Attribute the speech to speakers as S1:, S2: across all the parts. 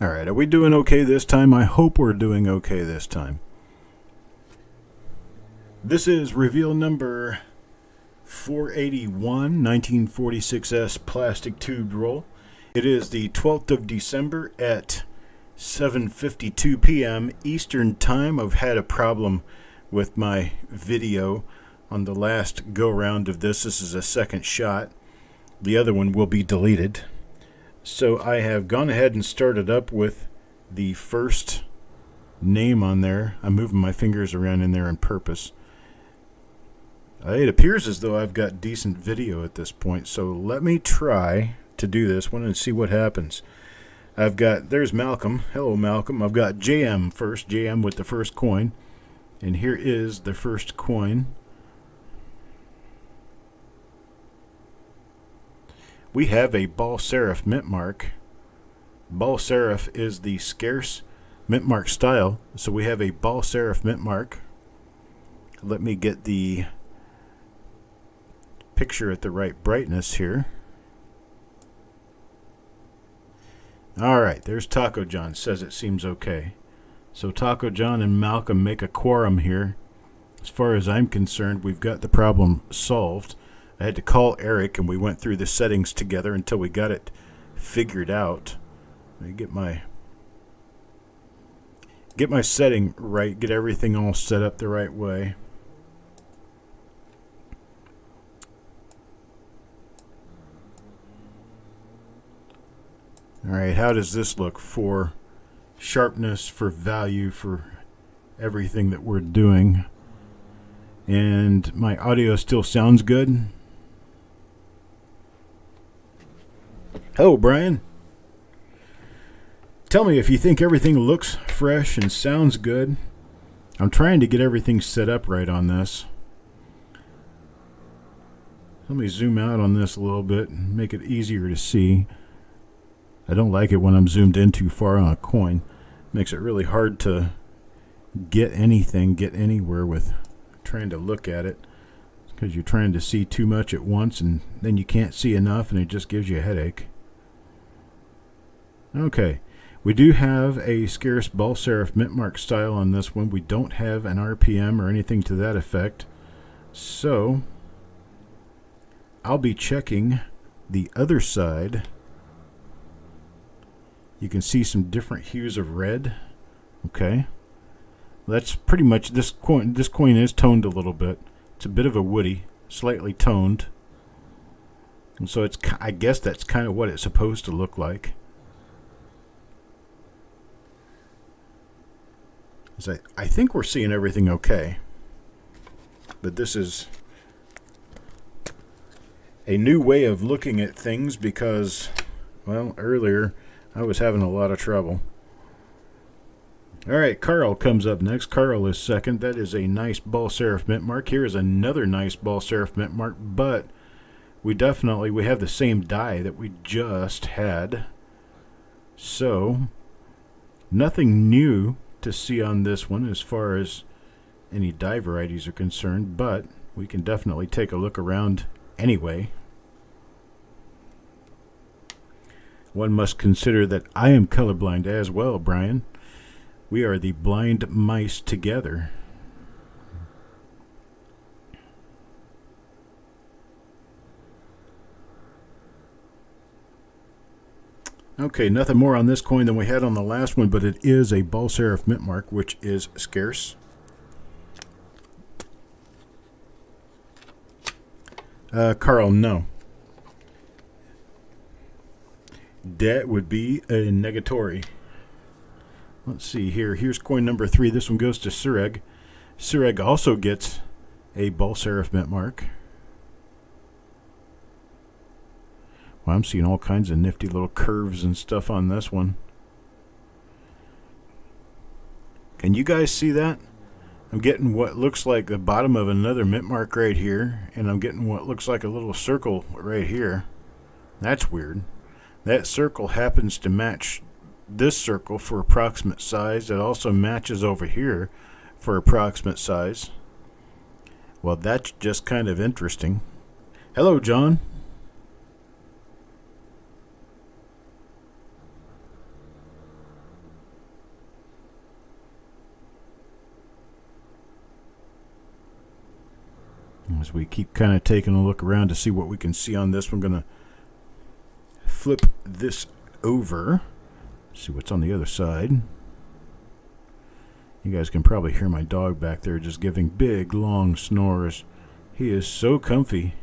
S1: Alright, are we doing okay this time? I hope we're doing okay this time. This is reveal number 481, 1946S plastic tube roll. It is the 12th of December at 7:52 p.m. Eastern Time. I've had a problem with my video on the last go-round of this. This is a second shot. The other one will be deleted. So I have gone ahead and started up with the first name on there. I'm moving my fingers around in there on purpose. It appears as though I've got decent video at this point, so let me try to do this one and see what happens. There's Malcolm. Hello, Malcolm. I've got JM first, JM with the first coin. And here is the first coin. We have a ball serif mint mark. Ball serif is the scarce mint mark style, so we have a ball serif mint mark. Let me get the picture at the right brightness here. Alright, there's Taco John, says it seems okay. So Taco John and Malcolm make a quorum here. As far as I'm concerned, we've got the problem solved. I had to call Eric and we went through the settings together until we got it figured out. Let me get my setting right, get everything all set up the right way. Alright, how does this look for sharpness, for value, for everything that we're doing? And my audio still sounds good. Hello, Brian. Tell me if you think everything looks fresh and sounds good. I'm trying to get everything set up right on this. Let me zoom out on this a little bit and make it easier to see. I don't like it when I'm zoomed in too far on a coin. It makes it really hard to get anywhere with trying to look at it, because you're trying to see too much at once and then you can't see enough and it just gives you a headache. Okay, we do have a scarce ball serif mint mark style on this one. We don't have an RPM or anything to that effect, so I'll be checking the other side. You can see some different hues of red. Okay, that's pretty much this coin. This coin is toned a little bit. It's a bit of a woody, slightly toned, and so I guess that's kind of what it's supposed to look like. So I think we're seeing everything okay, but this is a new way of looking at things because, well, earlier I was having a lot of trouble. Alright, Carl comes up next. Carl is second. That is a nice ball serif mint mark. Here is another nice ball serif mint mark, but we have the same die that we just had. So, nothing new to see on this one as far as any die varieties are concerned, but we can definitely take a look around anyway. One must consider that I am colorblind as well, Brian. We are the blind mice together. Okay, nothing more on this coin than we had on the last one, but it is a ball serif mint mark, which is scarce. Carl, no. That would be a negatory. Let's see here. Here's coin number 3. This one goes to Sureg. Sureg also gets a ball serif mint mark. Well, I'm seeing all kinds of nifty little curves and stuff on this one. Can you guys see that? I'm getting what looks like the bottom of another mint mark right here, and I'm getting what looks like a little circle right here. That's weird. That circle happens to match this circle for approximate size. It also matches over here for approximate size. Well, that's just kind of interesting. Hello, John. As we keep kind of taking a look around to see what we can see on this, we're going to flip this over, see what's on the other side. You guys can probably hear my dog back there just giving big, long snores. He is so comfy.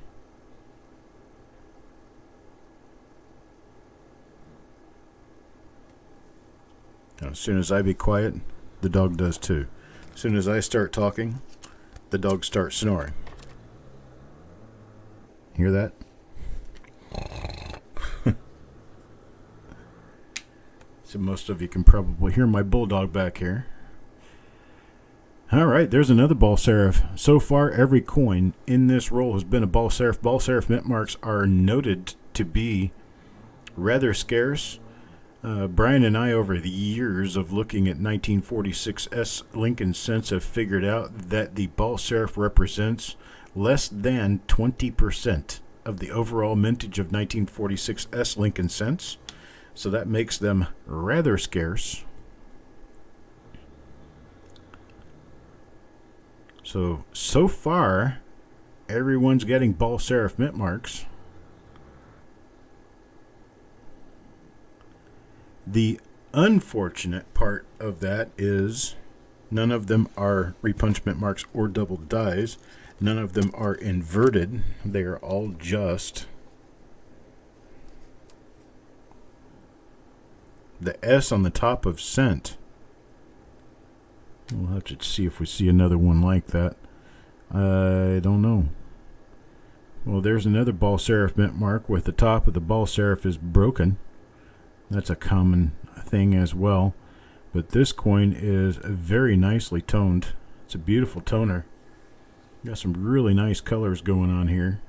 S1: Now, as soon as I be quiet, the dog does too. As soon as I start talking, the dog starts snoring. Hear that? So most of you can probably hear my bulldog back here. Alright, there's another ball serif. So far, every coin in this roll has been a ball serif. Ball serif mint marks are noted to be rather scarce. Brian and I, over the years of looking at 1946 S Lincoln cents, have figured out that the ball serif represents less than 20% of the overall mintage of 1946 S Lincoln cents. So that makes them rather scarce. So far, everyone's getting ball serif mint marks. The unfortunate part of that is none of them are repunch mint marks or double dies. None of them are inverted. They are all just the S on the top of cent. We'll have to see if we see another one like that. I don't know. Well, there's another ball serif mint mark with the top of the ball serif is broken. That's a common thing as well. But this coin is very nicely toned. It's a beautiful toner. Got some really nice colors going on here.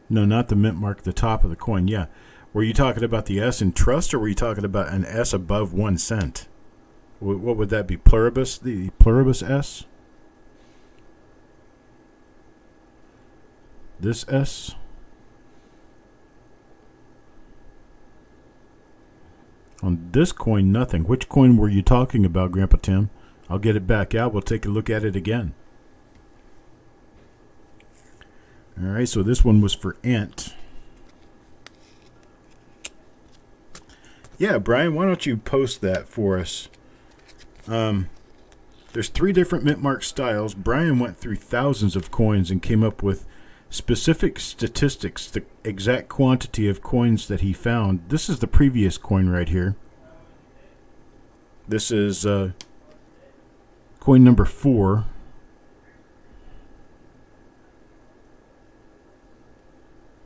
S1: No, not the mint mark, the top of the coin. Yeah. Were you talking about the S in trust, or were you talking about an S above 1 cent? What would that be? Pluribus? The pluribus S? This S? On this coin, nothing. Which coin were you talking about, Grandpa Tim? I'll get it back out. We'll take a look at it again. Alright, so this one was for Ant. Yeah, Brian, why don't you post that for us? There's 3 different mint mark styles. Brian went through thousands of coins and came up with specific statistics, the exact quantity of coins that he found. This is the previous coin right here. This is coin number 4.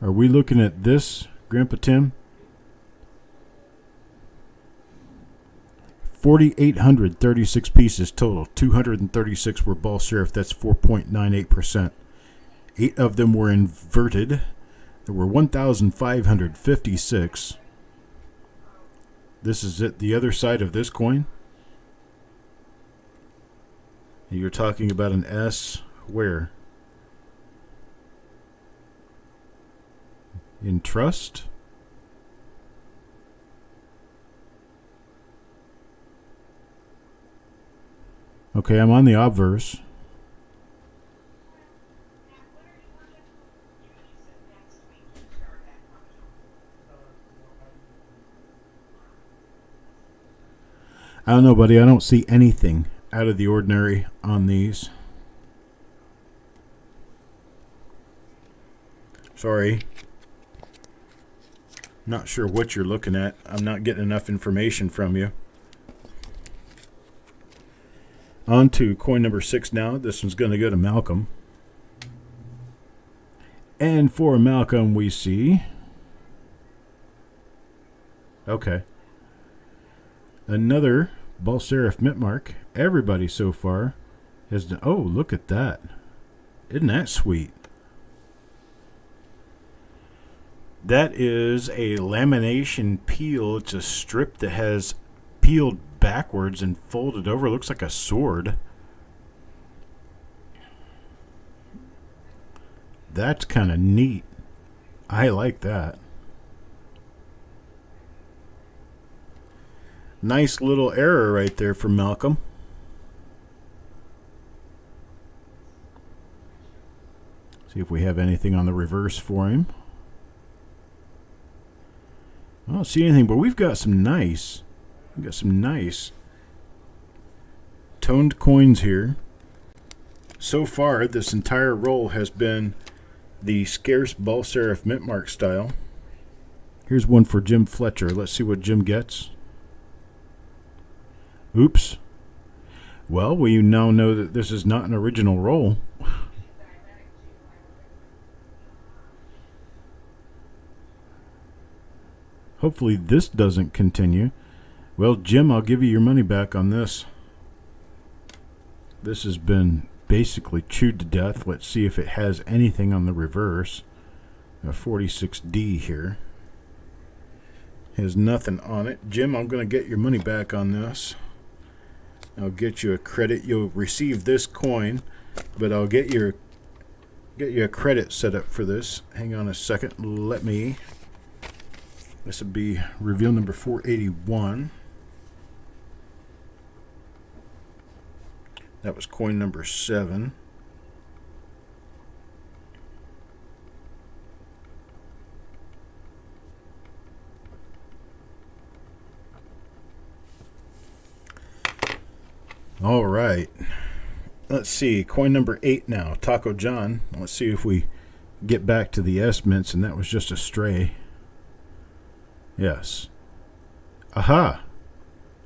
S1: Are we looking at this, Grandpa Tim? 4,836 pieces total. 236 were ball serif. That's 4.98%. 8 of them were inverted. There were 1,556. This is it. The other side of this coin. You're talking about an S where? In trust? Okay, I'm on the obverse. I don't know, buddy. I don't see anything out of the ordinary on these. Sorry. Not sure what you're looking at. I'm not getting enough information from you. On to coin number 6 now. This one's going to go to Malcolm. And for Malcolm, we see... Okay. Another ball serif mint mark. Everybody so far has done... Oh, look at that. Isn't that sweet? That is a lamination peel. It's a strip that has peeled backwards and folded over. It looks like a sword. That's kind of neat. I like that. Nice little error right there from Malcolm. See if we have anything on the reverse for him. I don't see anything, but we've got some nice toned coins here. So far, this entire roll has been the scarce ball serif mint mark style. Here's one for Jim Fletcher. Let's see what Jim gets. Oops. Well, we now know that this is not an original roll. Hopefully this doesn't continue. Well, Jim, I'll give you your money back on this. This has been basically chewed to death. Let's see if it has anything on the reverse. A 46D here. Has nothing on it. Jim, I'm going to get your money back on this. I'll get you a credit. You'll receive this coin, but I'll get you a credit set up for this. Hang on a second. This would be reveal number 481. That was coin number 7. All right. Let's see. Coin number 8 now. Taco John. Let's see if we get back to the S mints, and that was just a stray. Yes. Aha.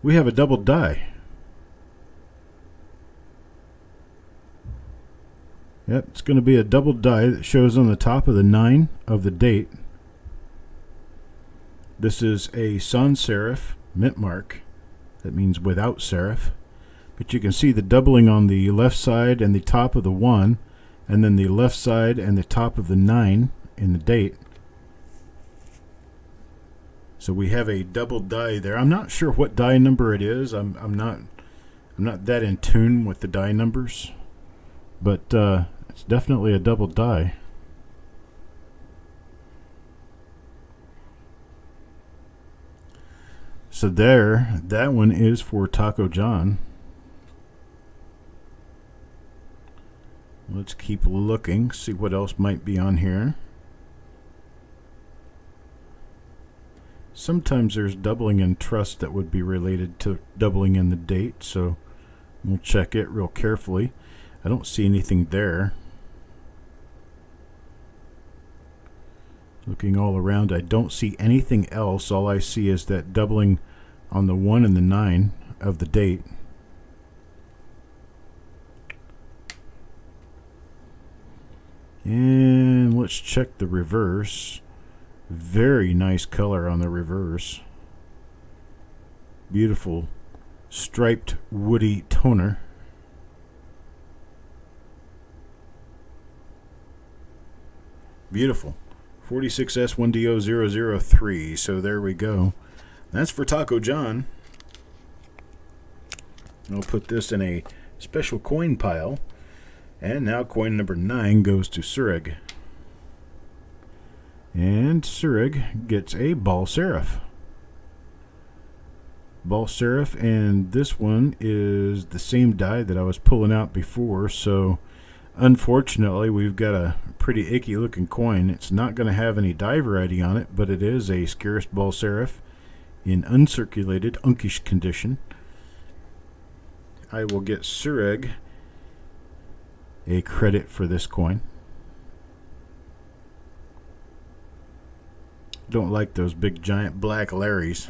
S1: We have a double die. Yep, it's going to be a double die that shows on the top of the 9 of the date. This is a sans serif mint mark. That means without serif. But you can see the doubling on the left side and the top of the 1, and then the left side and the top of the 9 in the date. So we have a double die there. I'm not sure what die number it is. I'm not that in tune with the die numbers, but it's definitely a double die. So there, that one is for Taco John. Let's keep looking, see what else might be on here. Sometimes there's doubling in trust that would be related to doubling in the date, so we'll check it real carefully. I don't see anything there. Looking all around, I don't see anything else. All I see is that doubling on the 1 and the 9 of the date. And let's check the reverse. Very nice color on the reverse. Beautiful striped woody toner. Beautiful. 46S1DO003. So there we go. That's for Taco John. I'll put this in a special coin pile. And now coin number 9 goes to Surig. And Surig gets a ball serif. Ball serif, and this one is the same die that I was pulling out before, so unfortunately we've got a pretty icky looking coin. It's not going to have any die variety on it, but it is a scarce ball serif in uncirculated unkish condition. I will get Surig a credit for this coin. Don't like those big giant black Larrys.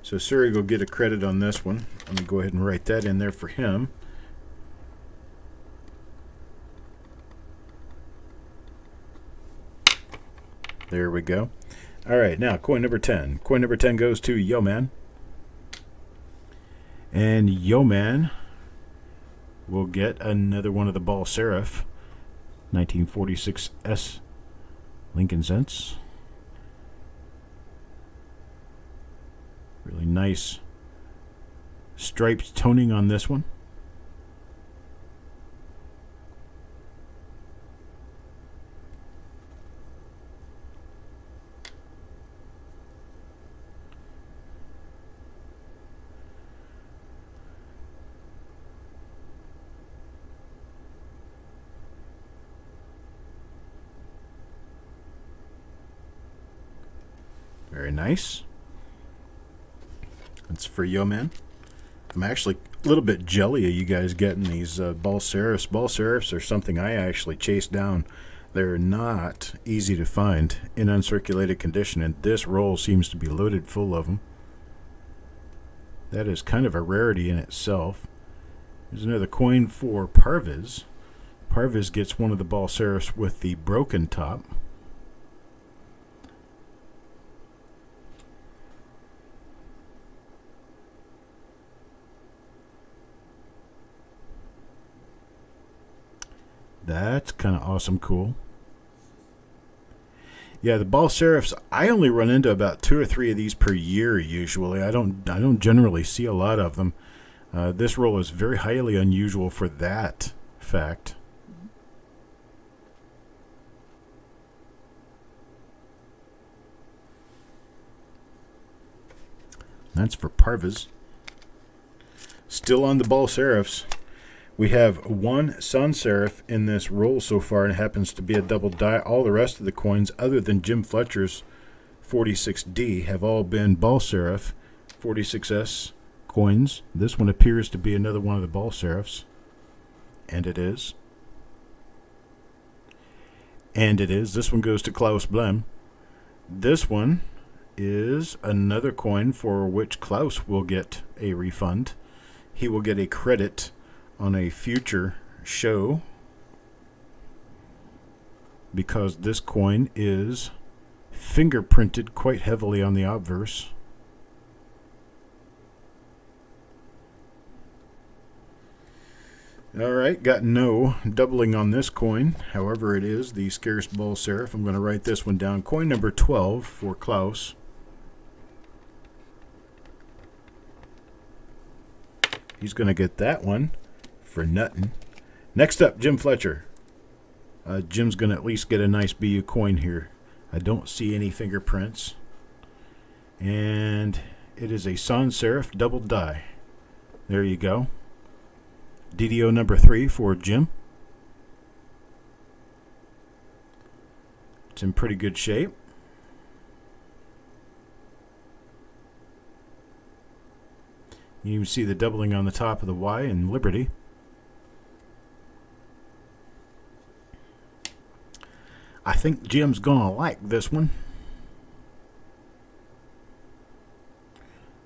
S1: So Surig will get a credit on this one. Let me go ahead and write that in there for him. There we go. All right, now coin number 10. Coin number 10 goes to Yo Man. And Yo Man will get another one of the ball serif. 1946S Lincoln cents. Really nice striped toning on this one. Very nice. That's for you, man. I'm actually a little bit jelly of you guys getting these ball serifs. Ball serifs are something I actually chase down. They're not easy to find in uncirculated condition, and this roll seems to be loaded full of them. That is kind of a rarity in itself. There's another coin for Parviz. Parviz gets one of the ball serifs with the broken top. That's kind of awesome cool. Yeah, the ball serifs, I only run into about 2 or 3 of these per year usually. I don't generally see a lot of them. This roll is very highly unusual for that fact. That's for Parviz. Still on the ball serifs. We have one sans serif in this roll so far, and it happens to be a double die. All the rest of the coins, other than Jim Fletcher's 46D, have all been ball serif 46S coins. This one appears to be another one of the ball serifs, and it is. And it is. This one goes to Klaus Blem. This one is another coin for which Klaus will get a refund. He will get a credit on a future show because this coin is fingerprinted quite heavily on the obverse. Alright, got no doubling on this coin. However, it is the scarce ball serif. I'm going to write this one down. Coin number 12 for Klaus. He's going to get that one for nothing. Next up, Jim Fletcher. Jim's going to at least get a nice BU coin here. I don't see any fingerprints. And it is a sans serif double die. There you go. DDO number 3 for Jim. It's in pretty good shape. You can see the doubling on the top of the Y in Liberty. I think Jim's gonna like this one.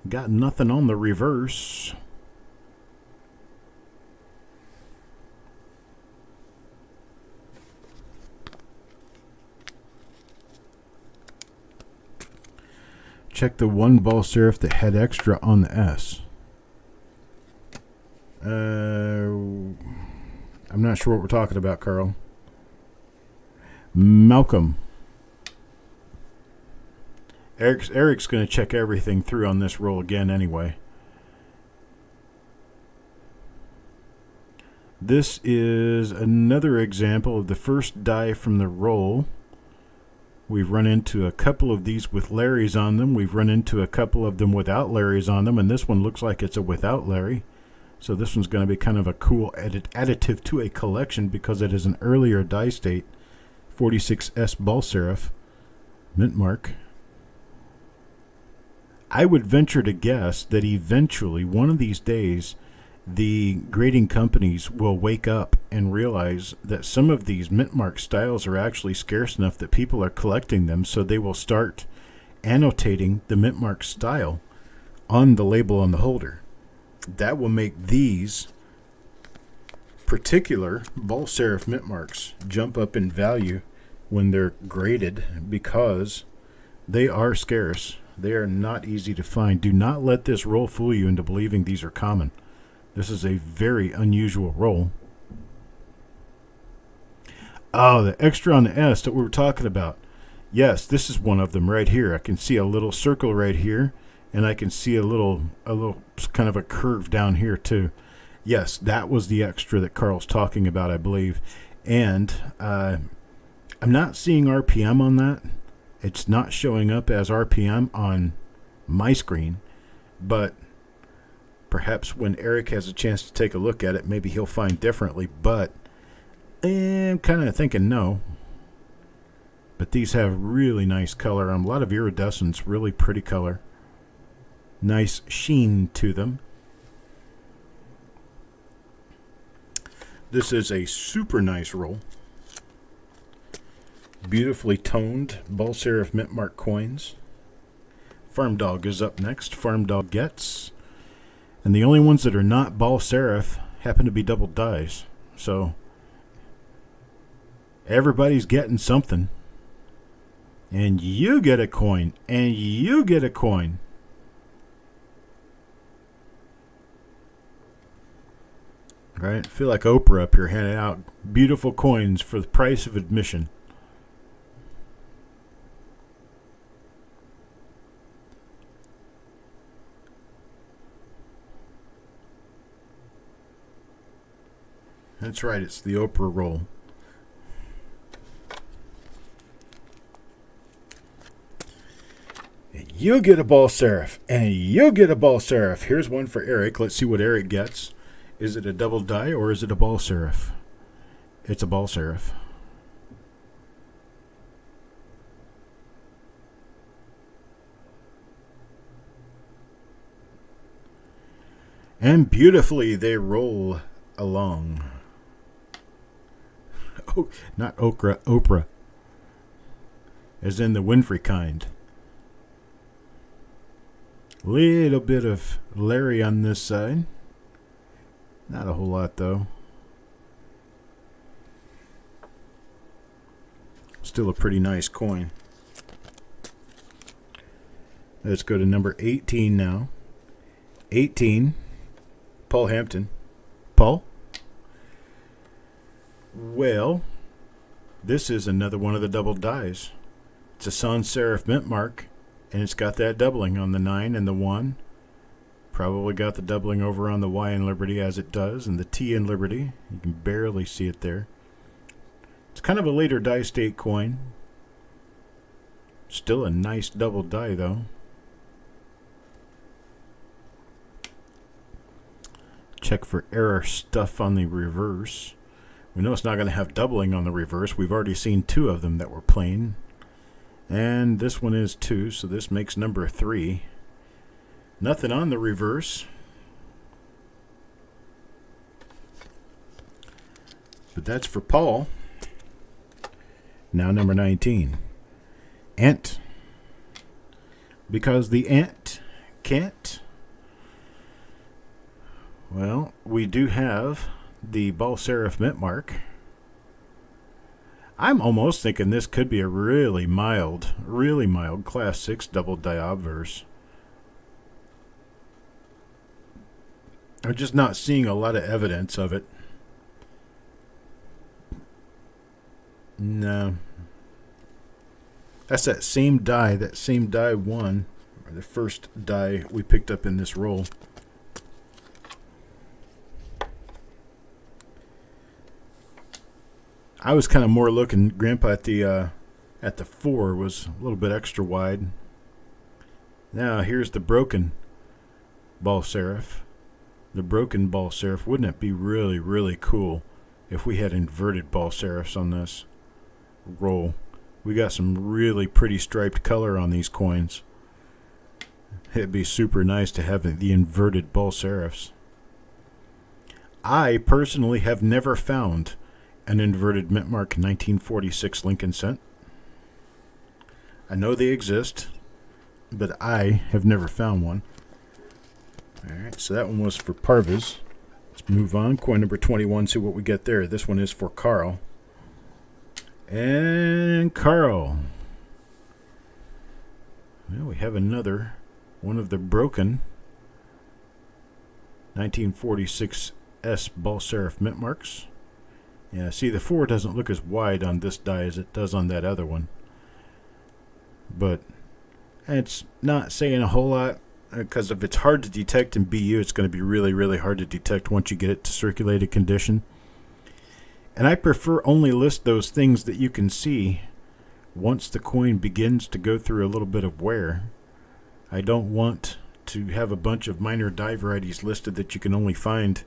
S1: Got nothing on the reverse. Check the one ball serif that had extra on the S. I'm not sure what we're talking about, Carl. Malcolm. Eric's going to check everything through on this roll again anyway. This is another example of the first die from the roll. We've run into a couple of these with Larry's on them. We've run into a couple of them without Larry's on them, and this one looks like it's a without Larry. So this one's going to be kind of a cool additive to a collection because it is an earlier die state 46S ball serif mint mark. I would venture to guess that eventually, one of these days, the grading companies will wake up and realize that some of these mint mark styles are actually scarce enough that people are collecting them, so they will start annotating the mint mark style on the label on the holder. That will make these particular ball serif mint marks jump up in value when they're graded because they are scarce. They are not easy to find. Do not let this roll fool you into believing these are common. This is a very unusual roll. Oh, the extra on the S that we were talking about. Yes, this is one of them right here. I can see a little circle right here, and I can see a little kind of a curve down here too. Yes, that was the extra that Carl's talking about, I believe. And I'm not seeing RPM on that. It's not showing up as RPM on my screen, but perhaps when Eric has a chance to take a look at it, maybe he'll find differently, but I'm kind of thinking no. But these have really nice color. A lot of iridescence, really pretty color. Nice sheen to them. This is a super nice roll. Beautifully toned Ball Serif Mint Mark coins. Farm Dog is up next. Farm Dog gets. And the only ones that are not Ball Serif happen to be double dies. So everybody's getting something. And you get a coin. And you get a coin. Right? I feel like Oprah up here handing out beautiful coins for the price of admission. That's right, it's the Oprah roll. And you get a Ball Serif. And you get a Ball Serif. Here's one for Eric. Let's see what Eric gets. Is it a double die or is it a Ball Serif? It's a Ball Serif. And beautifully they roll along. Oh, not okra, Oprah. As in the Winfrey kind. Little bit of Larry on this side. Not a whole lot, though. Still a pretty nice coin. Let's go to number 18 now. 18. Paul Hampton. Paul? Well, this is another one of the double dies. It's a sans serif mint mark, and it's got that doubling on the 9 and the 1. Probably got the doubling over on the Y in Liberty as it does, and the T in Liberty. You can barely see it there. It's kind of a later die state coin. Still a nice double die, though. Check for error stuff on the reverse. We know it's not going to have doubling on the reverse. We've already seen 2 of them that were plain. And this one is 2, so this makes number 3. Nothing on the reverse. But that's for Paul. Now number 19. Ant. Because the ant can't. Well, we do have the Ball Serif mint mark. I'm almost thinking this could be a really mild Class 6 double die obverse. I'm just not seeing a lot of evidence of it. No. That's that same die 1, or the first die we picked up in this roll. I was kind of more looking, Grandpa, at the 4 was a little bit extra wide. Now here's the broken Ball Serif. The broken Ball Serif. Wouldn't it be really, really cool if we had inverted Ball Serifs on this roll? We got some really pretty striped color on these coins. It'd be super nice to have the inverted Ball Serifs. I personally have never found an inverted mint mark 1946 Lincoln cent. I know they exist, but I have never found one. Alright, so that one was for Parvis. Let's move on. Coin number 21, see what we get there. This one is for Carl. And Carl. Well, we have another one of the broken 1946 S Ball Serif mint marks. Yeah, see, the 4 doesn't look as wide on this die as it does on that other one. But it's not saying a whole lot, because if it's hard to detect in BU, it's going to be really, really hard to detect once you get it to circulated condition. And I prefer only list those things that you can see once the coin begins to go through a little bit of wear. I don't want to have a bunch of minor die varieties listed that you can only find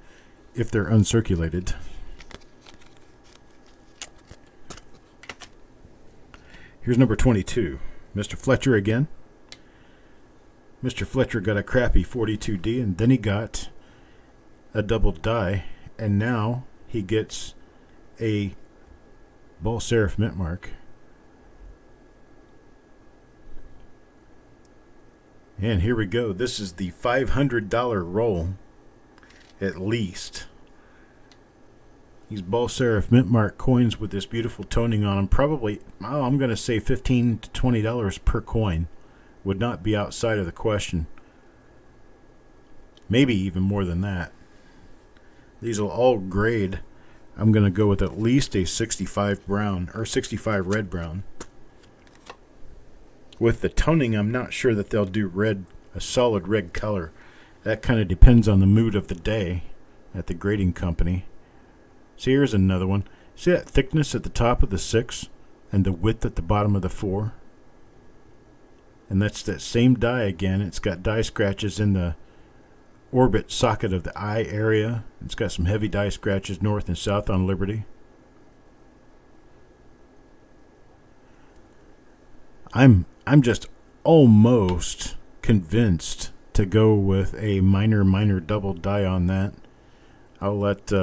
S1: if they're uncirculated. Here's number 22. Mr. Fletcher again. Mr. Fletcher got a crappy 42D, and then he got a double die, and now he gets a ball serif mint mark. And here we go. This is the $500 roll, at least. These ball serif mint mark coins with this beautiful toning on them, probably, I'm going to say $15 to $20 per coin. Would not be outside of the question. Maybe even more than that. These will all grade. I'm going to go with at least a 65 brown or 65 red brown. With the toning, I'm not sure that they'll do red, a solid red color. That kind of depends on the mood of the day at the grading company. See, here's another one. See that thickness at the top of the 6 and the width at the bottom of the 4? And that's that same die again. It's got die scratches in the orbit socket of the eye area. It's got some heavy die scratches north and south on Liberty. I'm just almost convinced to go with a minor double die on that. I'll let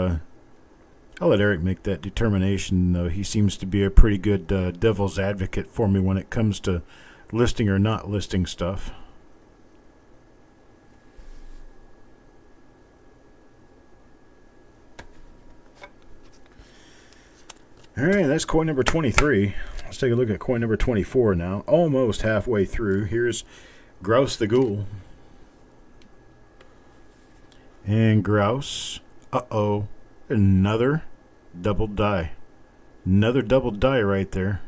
S1: Eric make that determination, though. He seems to be a pretty good devil's advocate for me when it comes to listing or not listing stuff. All right, that's coin number 23. Let's take a look at coin number 24 now. Almost halfway through. Here's Grouse the Ghoul. And Grouse. Uh-oh. Another double die. Another double die right there.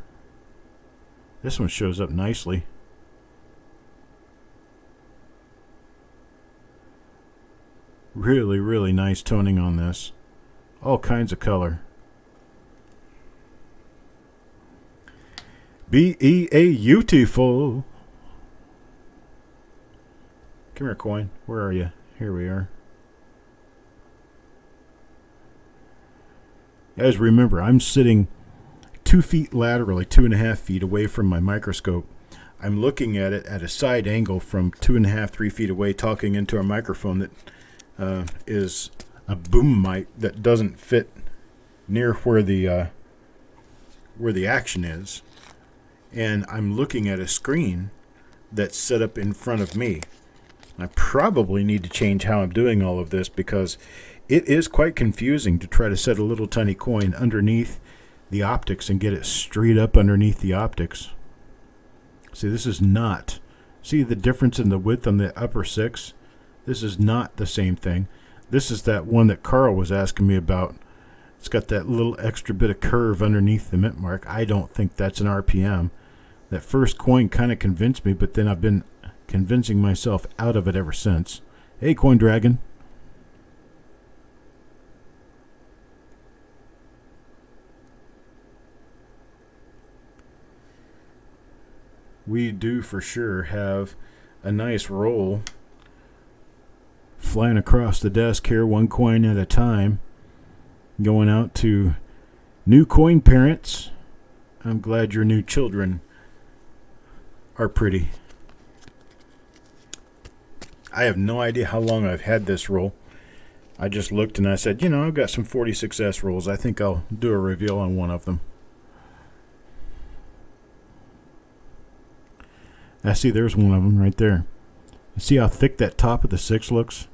S1: This one shows up nicely. Really, really nice toning on this. All kinds of color. Beautiful. Come here, coin. Where are you? Here we are. Guys, remember, I'm sitting 2 feet laterally, 2.5 feet away from my microscope. I'm looking at it at a side angle from 2.5, 3 feet away, talking into a microphone that is a boom mic that doesn't fit near where the action is. And I'm looking at a screen that's set up in front of me. I probably need to change how I'm doing all of this because it is quite confusing to try to set a little tiny coin underneath the optics and get it straight up underneath the optics. See, this is not. See the difference in the width on the upper 6? This is not the same thing. This is that one that Carl was asking me about. It's got that little extra bit of curve underneath the mint mark. I don't think that's an RPM. That first coin kind of convinced me, but then I've been convincing myself out of it ever since. Hey, Coin Dragon. We do for sure have a nice roll flying across the desk here, one coin at a time, going out to new coin parents. I'm glad your new children are pretty. I have no idea how long I've had this roll. I just looked and I said, I've got some 46S rolls. I think I'll do a reveal on one of them. I see there's one of them right there. You see how thick that top of the 6 looks?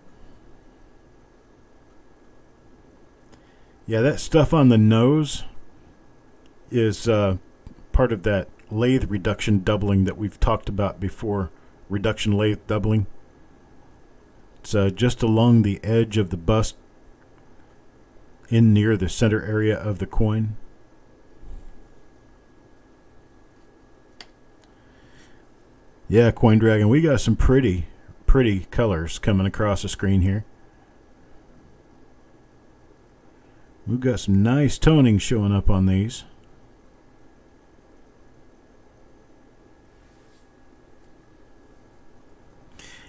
S1: Yeah, that stuff on the nose is part of that lathe reduction doubling that we've talked about before. Reduction lathe doubling. It's just along the edge of the bust in near the center area of the coin. Yeah, Coin Dragon, we got some pretty colors coming across the screen here. We've got some nice toning showing up on these.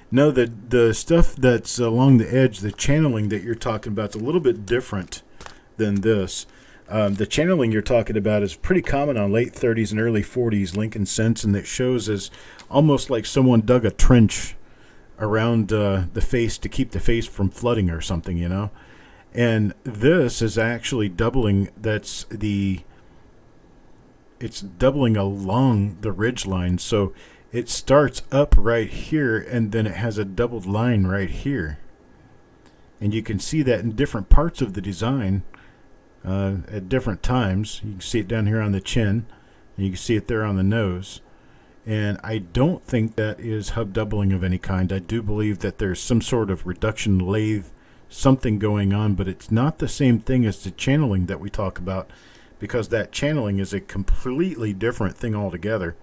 S1: No, the stuff that's along the edge, the channeling that you're talking about, is a little bit different than this. The channeling you're talking about is pretty common on late 30s and early 40s Lincoln cents, and it shows as almost like someone dug a trench around the face to keep the face from flooding or something, you know. And this is actually doubling. It's doubling along the ridge line, so it starts up right here, and then it has a doubled line right here. And you can see that in different parts of the design at different times. You can see it down here on the chin, and you can see it there on the nose. And I don't think that is hub doubling of any kind. I do believe that there's some sort of reduction lathe, something going on, but it's not the same thing as the channeling that we talk about, because that channeling is a completely different thing altogether.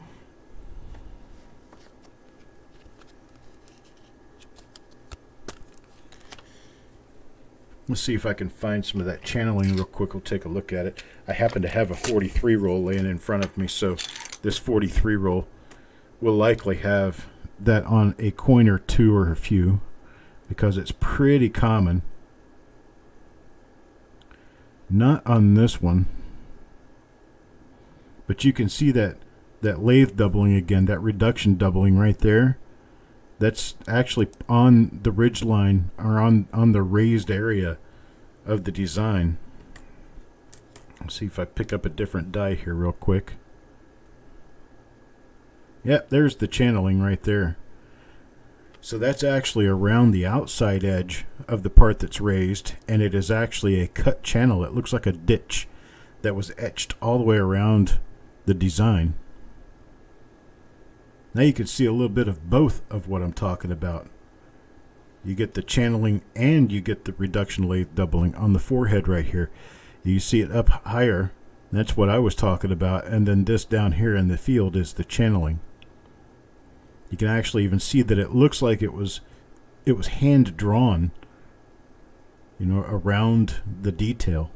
S1: Let's see if I can find some of that channeling real quick. We'll take a look at it. I happen to have a 43 roll laying in front of me, so this 43 roll will likely have that on a coin or two or a few, because it's pretty common. Not on this one, but you can see that lathe doubling again, that reduction doubling right there. That's actually on the ridge line, or on the raised area of the design. Let's see if I pick up a different die here real quick. Yep, there's the channeling right there. So that's actually around the outside edge of the part that's raised, and it is actually a cut channel. It looks like a ditch that was etched all the way around the design. Now you can see a little bit of both of what I'm talking about. You get the channeling and you get the reduction lathe doubling on the forehead right here. You see it up higher. That's what I was talking about. And then this down here in the field is the channeling. You can actually even see that it looks like it was hand drawn, you know, around the detail.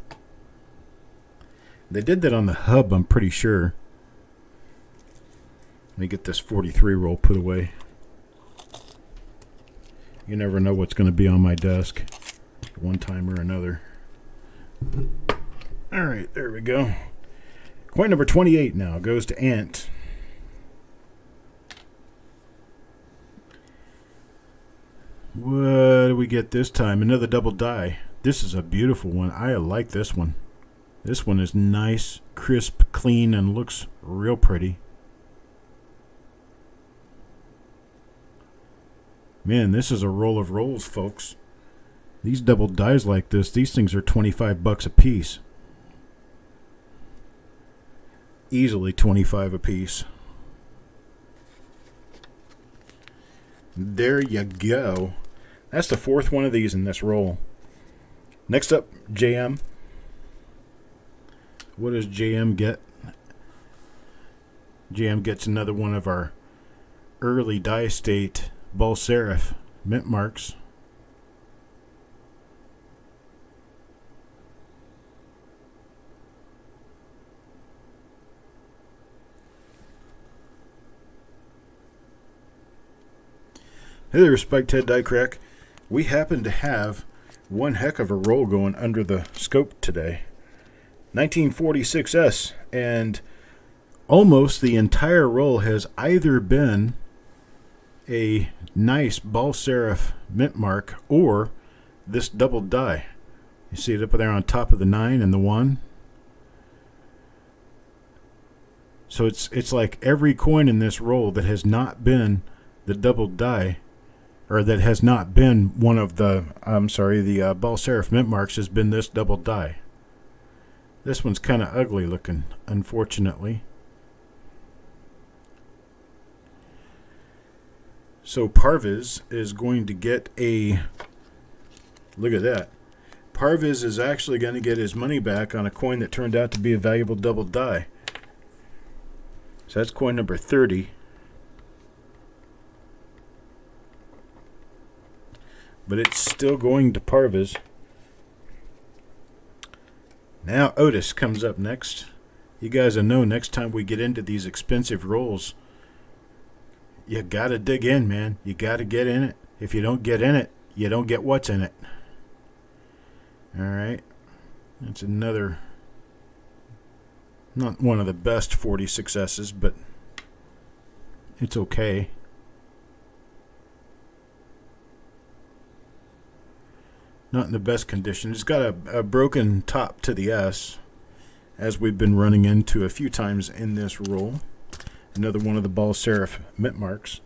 S1: They did that on the hub, I'm pretty sure. Let me get this 43 roll put away. You never know what's going to be on my desk one time or another. All right, there we go. Coin number 28 now goes to Ant. What do we get this time? Another double die. This is a beautiful one. I like this one. This one is nice, crisp, clean, and looks real pretty. Man, this is a roll of rolls, folks. These double dies like this, these things are $25 a piece. Easily 25 a piece. There you go. That's the fourth one of these in this roll. Next up, JM. What does JM get? JM gets another one of our early die state ball serif mint marks. Hey there, Spiked Head Die Crack. We happen to have one heck of a roll going under the scope today. 1946S, and almost the entire roll has either been a nice ball serif mint mark or this double die. You see it up there on top of the 9 and the 1. So it's like every coin in this roll that has not been the double die, or that has not been one of the, the ball serif mint marks, has been this double die. This one's kind of ugly looking, unfortunately. So Parviz is going to get a, look at that. Parviz is actually going to get his money back on a coin that turned out to be a valuable double die. So that's coin number 30. But it's still going to Parviz. Now Otis comes up next. You guys will know next time we get into these expensive rolls, you gotta dig in, man. You gotta get in it. If you don't get in it, you don't get what's in it. Alright. That's another Not one of the best 40 successes, but it's okay. Not in the best condition. It's got a broken top to the S, as we've been running into a few times in this roll. Another one of the ball serif mint marks.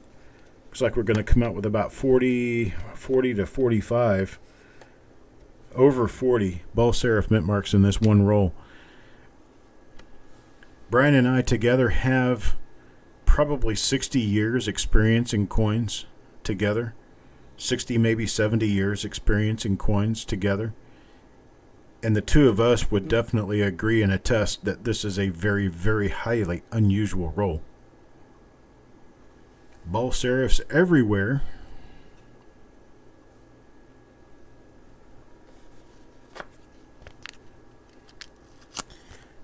S1: Looks like we're going to come out with about 40 to 45, over 40 ball serif mint marks in this one roll. Brian and I together have probably 60 years experience in coins together. 60, maybe 70 years experience in coins together. And the two of us would definitely agree and attest that this is a very, very highly unusual roll. Ball serifs everywhere.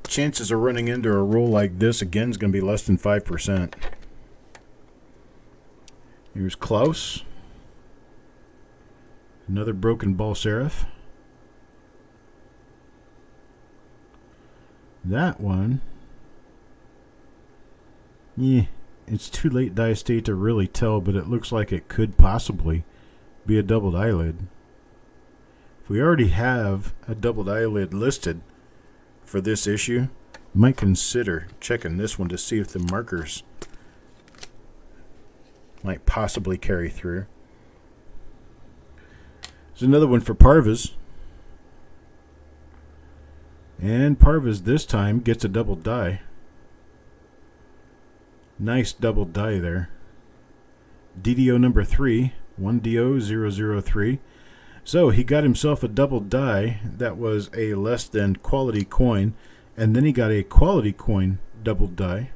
S1: Chances of running into a roll like this again is going to be less than 5%. Here's Klaus. Another broken ball serif. That one, yeah, it's too late die state to really tell, but it looks like it could possibly be a doubled eyelid. If we already have a doubled eyelid listed for this issue, might consider checking this one to see if the markers might possibly carry through. There's another one for Parvas. And Parvas this time gets a double die. Nice double die there. DDO number 3, 1DO003. So he got himself a double die that was a less than quality coin, and then he got a quality coin double die.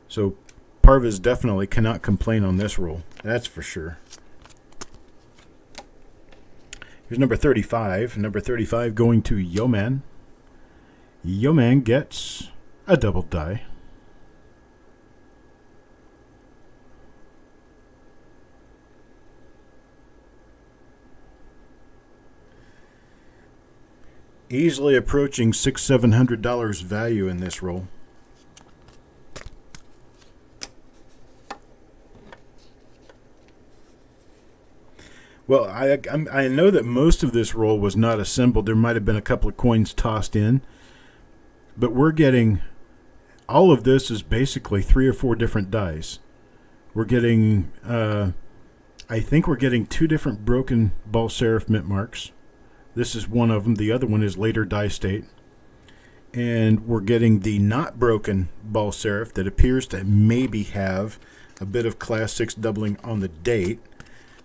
S1: So Parvas definitely cannot complain on this roll. That's for sure. Here's number 35. Number 35 going to Yoman. Yoman gets a double die. Easily approaching $600-700 value in this roll. Well, I know that most of this roll was not assembled. There might have been a couple of coins tossed in. But we're getting, all of this is basically 3 or 4 different dies. We're getting, I think we're getting 2 different broken ball serif mint marks. This is one of them. The other one is later die state. And we're getting the not broken ball serif that appears to maybe have a bit of class 6 doubling on the date.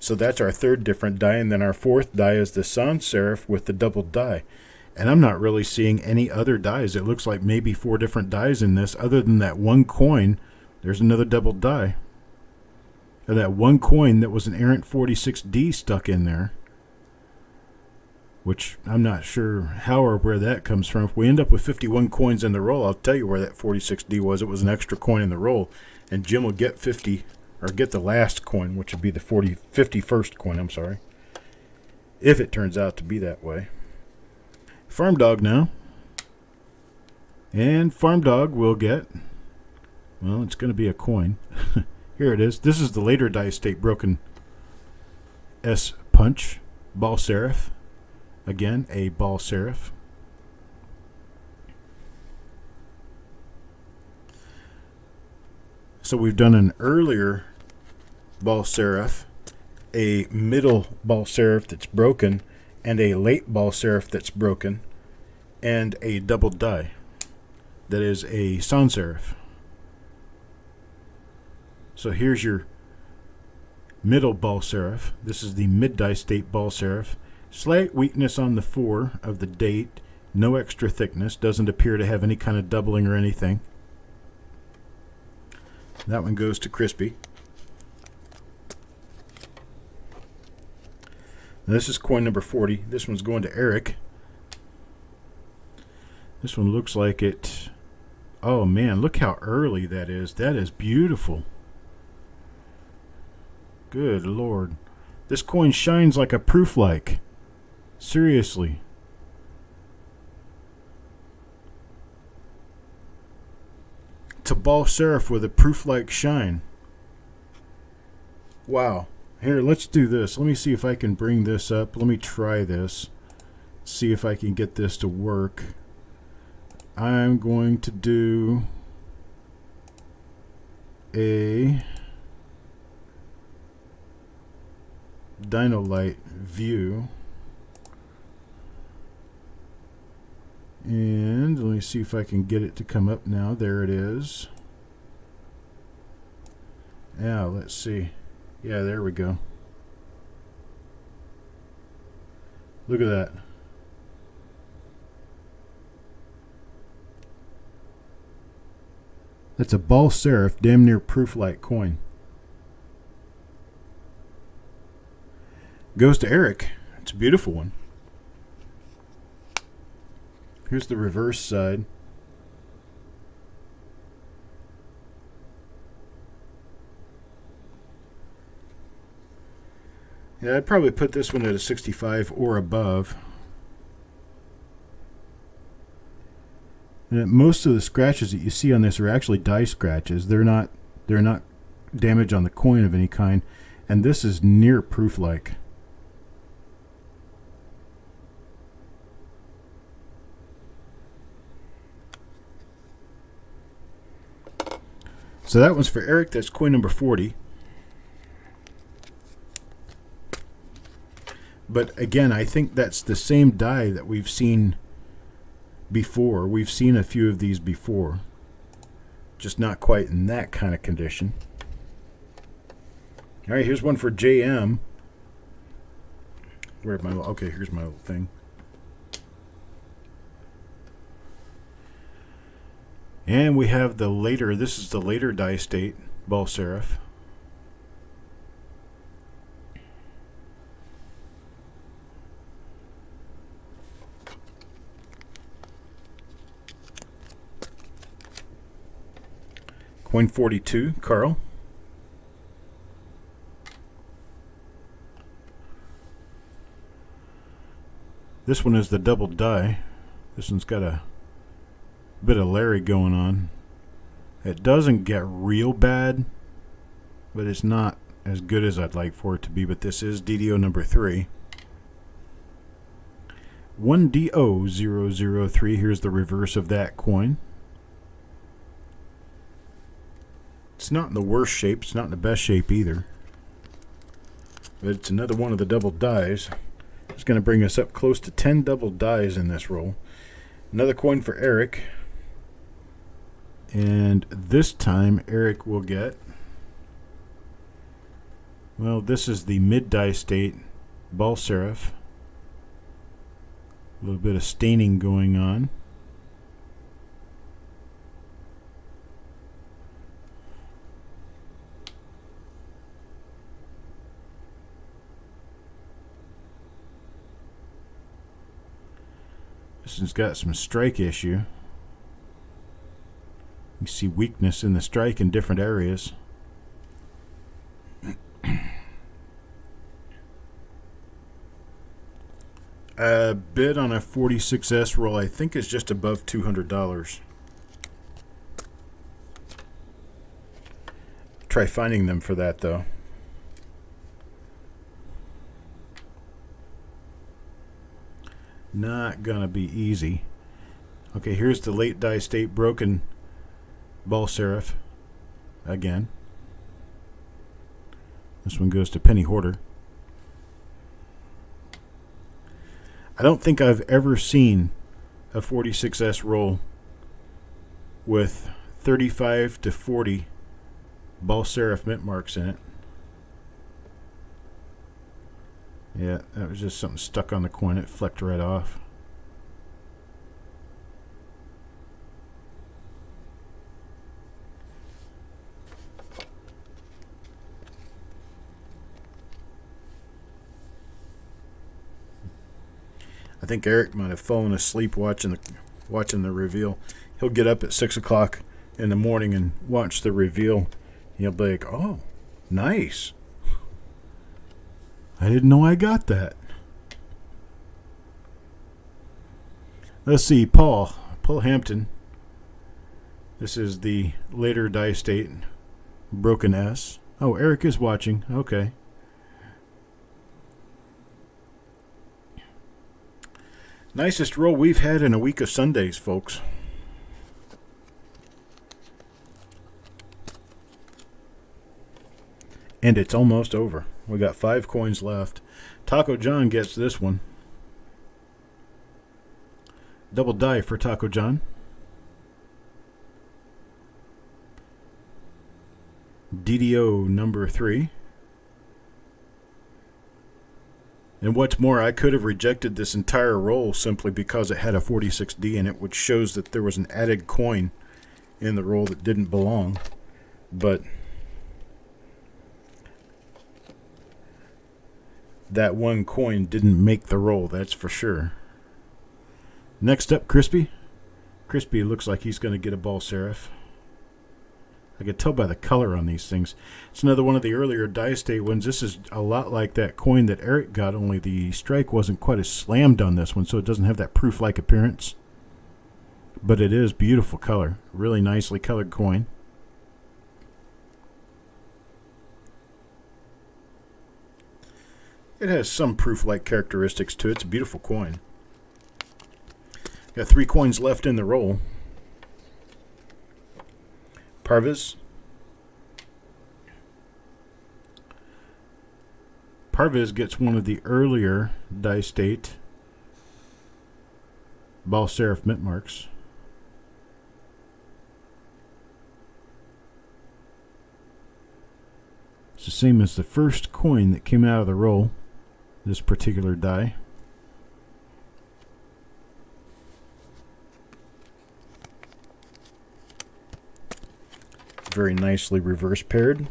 S1: So that's our 3rd different die, and then our 4th die is the sans serif with the double die. And I'm not really seeing any other dies. It looks like maybe 4 different dies in this. Other than that one coin, there's another double die. And that one coin that was an errant 46D stuck in there, which I'm not sure how or where that comes from. If we end up with 51 coins in the roll, I'll tell you where that 46D was. It was an extra coin in the roll, and Jim will get 50. Or get the last coin, which would be the 51st coin, I'm sorry. If it turns out to be that way. Farm Dog now. And Farm Dog will get, well, it's going to be a coin. Here it is. This is the later die state broken S punch. Ball serif. Again, a ball serif. So we've done an earlier ball serif, a middle ball serif that's broken, and a late ball serif that's broken, and a double die that is a sans serif. So here's your middle ball serif. This is the mid die state ball serif. Slight weakness on the 4 of the date. No extra thickness. Doesn't appear to have any kind of doubling or anything. That one goes to Crispy. Now this is coin number 40. This one's going to Eric. This one looks like it. Oh man, look how early that is. That is beautiful. Good Lord. This coin shines like a proof like. Seriously. It's a ball serif with a proof-like shine. Wow. Here, let's do this. Let me see if I can bring this up. Let me try this. See if I can get this to work. I'm going to do a Dynolight view. And let me see if I can get it to come up now. There it is. Yeah, let's see. Yeah, there we go. Look at that. That's a ball serif, damn near proof-like coin. Goes to Eric. It's a beautiful one. Here's the reverse side. Yeah, I'd probably put this one at a 65 or above. And most of the scratches that you see on this are actually die scratches. They're not damage on the coin of any kind, and this is near proof-like. So that one's for Eric. That's coin number 40. But again, I think that's the same die that we've seen before. We've seen a few of these before, just not quite in that kind of condition. All right, here's one for JM. Where's my? Okay, here's my little thing. And we have the later. This is the later die state ball serif. Coin 42, Carl. This one is the double die. This one's got a bit of Larry going on. It doesn't get real bad, but it's not as good as I'd like for it to be. But this is DDO number 3. 1DO003. Here's the reverse of that coin. It's not in the worst shape. It's not in the best shape either. But it's another one of the double dies. It's going to bring us up close to 10 double dies in this roll. Another coin for Eric. And this time Eric will get, well, this is the mid die state ball serif. A little bit of staining going on. This one's got some strike issue. You see weakness in the strike in different areas. A bid on a 46S roll, I think, is just above $200. Try finding them for that, though. Not gonna be easy. Okay, here's the late die state broken ball serif again. This one goes to Penny Hoarder. I don't think I've ever seen a 46S roll with 35 to 40 ball serif mint marks in it. Yeah, that was just something stuck on the coin. It flecked right off. I think Eric might have fallen asleep watching the reveal. He'll get up at 6 o'clock in the morning and watch the reveal. He'll be like, "Oh, nice. I didn't know I got that." Let's see, Paul Hampton. This is the later die state, broken S. Oh, Eric is watching. Okay. Nicest roll we've had in a week of Sundays, folks. And it's almost over. We got 5 coins left. Taco John gets this one. Double die for Taco John. DDO number 3. And what's more, I could have rejected this entire roll simply because it had a 46D in it, which shows that there was an added coin in the roll that didn't belong. But that one coin didn't make the roll, that's for sure. Next up, Crispy. Crispy looks like he's going to get a ball serif. I could tell by the color on these things. It's another one of the earlier die state ones. This is a lot like that coin that Eric got, only the strike wasn't quite as slammed on this one, so it doesn't have that proof-like appearance. But it is beautiful color. Really nicely colored coin. It has some proof-like characteristics to it. It's a beautiful coin. Got 3 coins left in the roll. Parviz. Parviz gets one of the earlier die state ball serif mint marks. It's the same as the first coin that came out of the roll, this particular die. Very nicely reverse paired.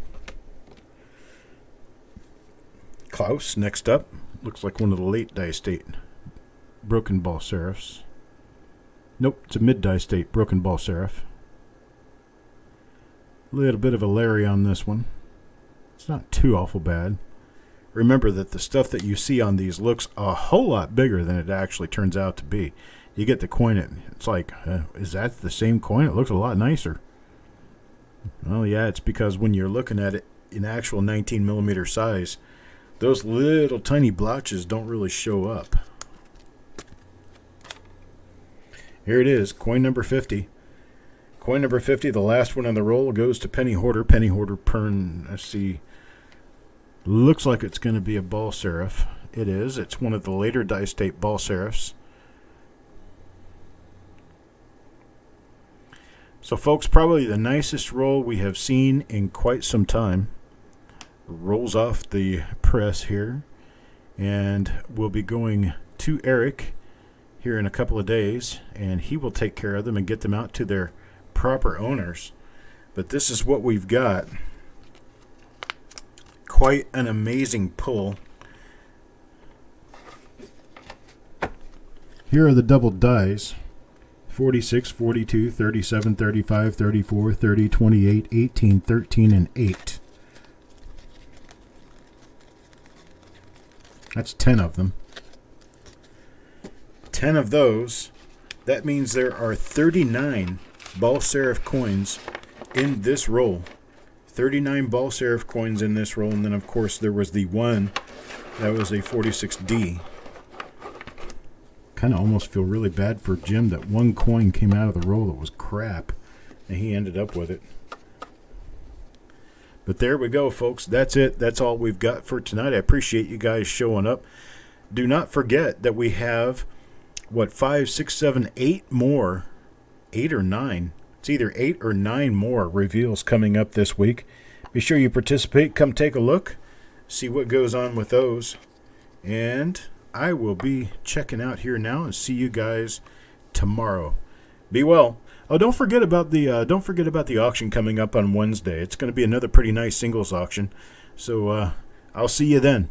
S1: Klaus next up. Looks like one of the late die state broken ball serifs. Nope, it's a mid die state broken ball serif. A little bit of a Larry on this one. It's not too awful bad. Remember that the stuff that you see on these looks a whole lot bigger than it actually turns out to be. You get the coin, it's like, is that the same coin? It looks a lot nicer. Well, yeah, it's because when you're looking at it in actual 19mm size, those little tiny blotches don't really show up. Here it is, coin number 50. Coin number 50, the last one on the roll, goes to Penny Hoarder. Penny Hoarder Pern, let's see. Looks like it's going to be a ball serif. It is. It's one of the later die state ball serifs. So, folks, probably the nicest roll we have seen in quite some time. Rolls off the press here. And we'll be going to Eric here in a couple of days. And he will take care of them and get them out to their proper owners. But this is what we've got. Quite an amazing pull. Here are the double dies. 46, 42, 37, 35, 34, 30, 28, 18, 13, and 8. That's 10 of them. 10 of those. That means there are 39 ball serif coins in this roll. 39 ball serif coins in this roll, and then of course there was the one that was a 46D. Kind of almost feel really bad for Jim that one coin came out of the roll that was crap, and he ended up with it. But there we go, folks. That's it. That's all we've got for tonight. I appreciate you guys showing up. Do not forget that we have, 5, 6, 7, 8 more, 8 or 9. It's either 8 or 9 more reveals coming up this week. Be sure you participate. Come take a look. See what goes on with those. And I will be checking out here now and see you guys tomorrow. Be well. Oh, don't forget about the auction coming up on Wednesday. It's going to be another pretty nice singles auction. So I'll see you then.